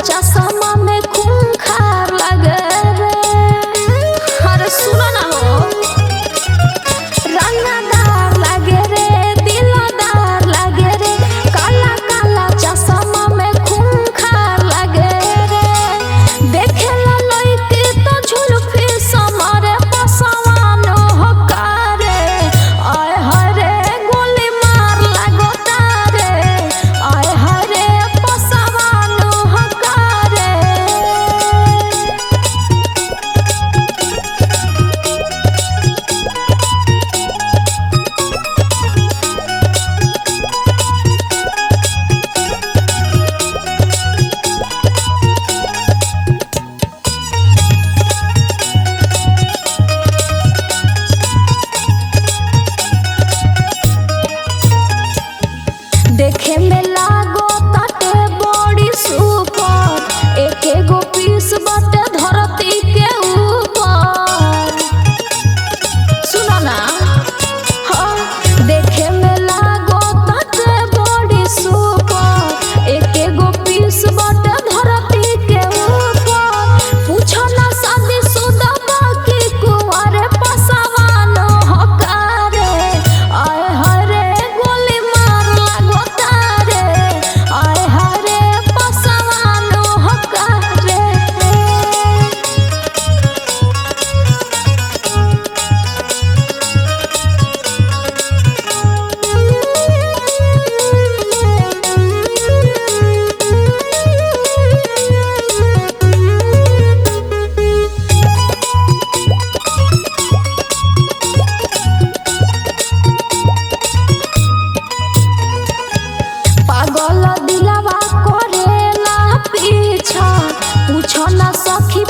चश्मा में खूंखार लगे रे। अरे सुनो ना हो, रंगदार लगे रे, दिलदार लगे रे, काला काला चश्मा में खूंखार लगे रे। देखे ला लइके तो झुलफी समारे पसवान हो कारे। आय हाय रे गोली मार लागो तारे, आय हाय रे पसवान हो कारे। देखे में लागो ताटे बड़ी सुपर, एके गो पीस बाटे धरती के ऊपर। सुनो ना, हाँ देखे में लागो ताटे बड़ी सुपर, एके गो पीस बाटे धरती के ऊपर। पूछो ना शादी शुदा बाकी कुंवारे पसवान हो कारे। आय हाय रे गोली मार लागो तारे, आय हाय रे पसवान हो कारे। पागल दिलवा करेला पीछा, पूछो ना सखी